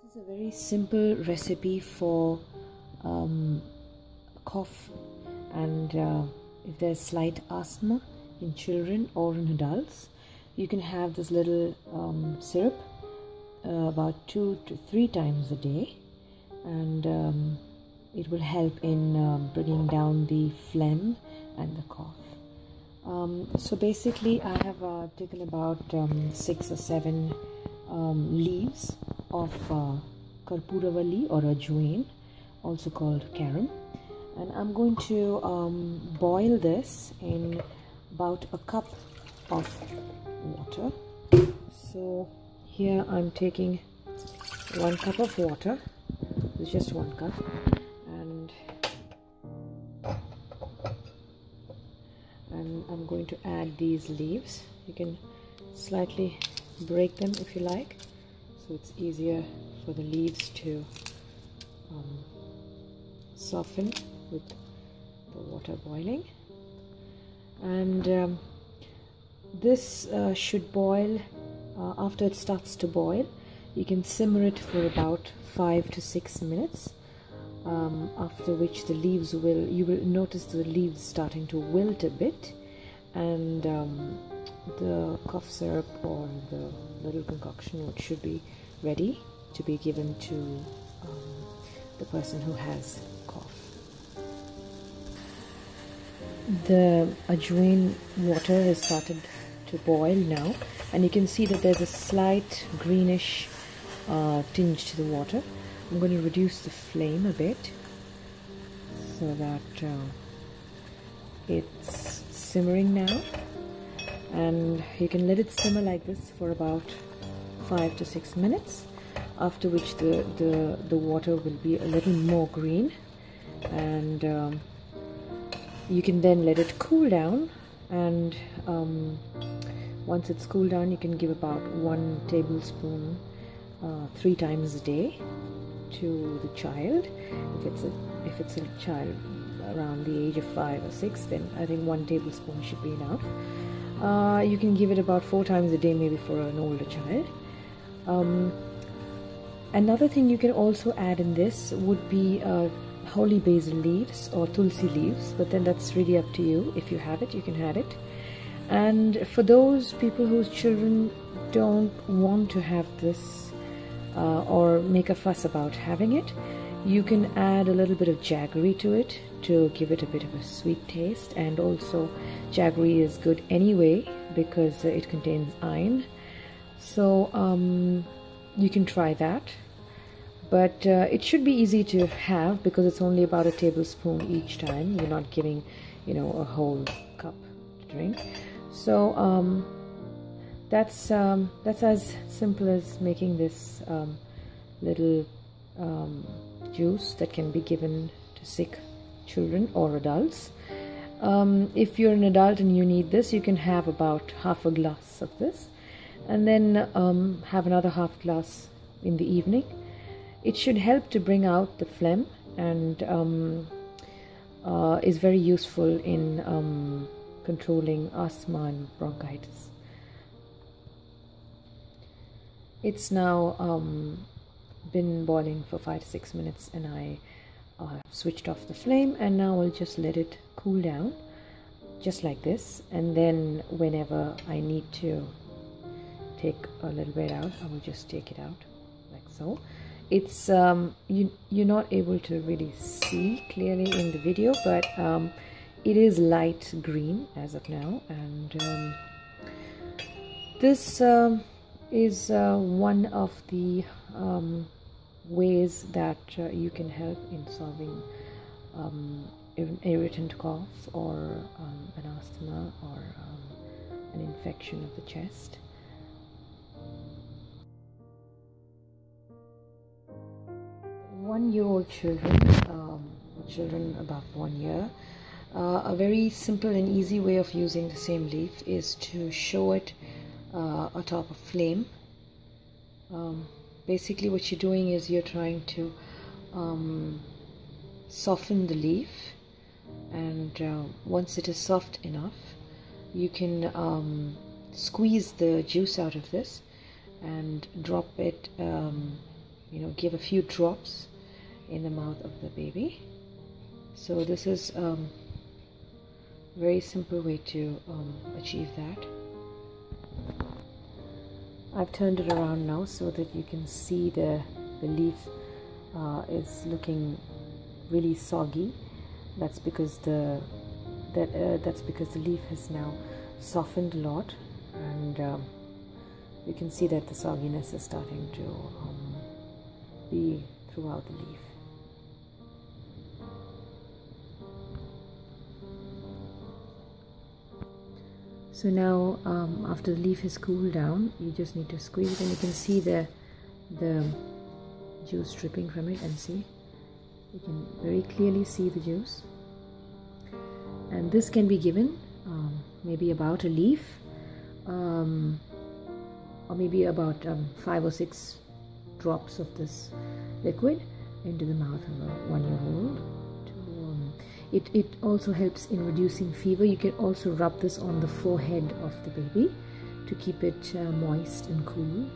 This is a very simple recipe for cough and if there's slight asthma in children or in adults. You can have this little syrup about 2 to 3 times a day, and it will help in bringing down the phlegm and the cough. So basically I have taken about 6 or 7 leaves of Karpooravalli or Ajwain, also called carom, and I'm going to boil this in about a cup of water. So here I'm taking 1 cup of water. It's just 1 cup, and I'm going to add these leaves. You can slightly break them if you like, so it's easier for the leaves to soften with the water boiling. And this should boil. After it starts to boil, you can simmer it for about 5 to 6 minutes, after which the leaves you will notice the leaves starting to wilt a bit, and the cough syrup or the little concoction should be ready to be given to the person who has cough. The ajwain water has started to boil now, and you can see that there's a slight greenish tinge to the water. I'm going to reduce the flame a bit so that it's simmering now, and you can let it simmer like this for about 5 to 6 minutes, after which the water will be a little more green, and you can then let it cool down, and once it's cooled down, you can give about 1 tablespoon 3 times a day to the child. If it's a child around the age of 5 or 6, then I think 1 tablespoon should be enough. You can give it about 4 times a day, maybe for an older child. Another thing you can also add in this would be holy basil leaves or tulsi leaves, but then that's really up to you. If you have it, you can add it. And for those people whose children don't want to have this or make a fuss about having it, you can add a little bit of jaggery to it to give it a bit of a sweet taste. And also jaggery is good anyway because it contains iron, so you can try that. But it should be easy to have because it's only about a tablespoon each time. You're not giving, a whole cup to drink. So that's as simple as making this little juice that can be given to sick children or adults. If you're an adult and you need this, you can have about half a glass of this, and then have another half glass in the evening. It should help to bring out the phlegm, and is very useful in controlling asthma and bronchitis. It's now been boiling for 5 to 6 minutes, and I switched off the flame, and now I'll just let it cool down just like this, and then whenever I need to take a little bit out, I will just take it out like so. It's you're not able to really see clearly in the video, but it is light green as of now, and this is one of the ways that you can help in solving an irritant cough or an asthma or an infection of the chest. One-year-old children above 1 year, a very simple and easy way of using the same leaf is to show it atop a flame. Basically what you're doing is you're trying to soften the leaf, and once it is soft enough, you can squeeze the juice out of this and drop it give a few drops in the mouth of the baby. So this is a very simple way to achieve that. I've turned it around now so that you can see the leaf is looking really soggy. That's because the leaf has now softened a lot, and you can see that the sogginess is starting to be throughout the leaf. So now after the leaf has cooled down, you just need to squeeze, and you can see the juice dripping from it, and see, you can very clearly see the juice. And this can be given maybe about a leaf, or maybe about 5 or 6 drops of this liquid into the mouth of a 1-year-old. It also helps in reducing fever. You can also rub this on the forehead of the baby to keep it moist and cool.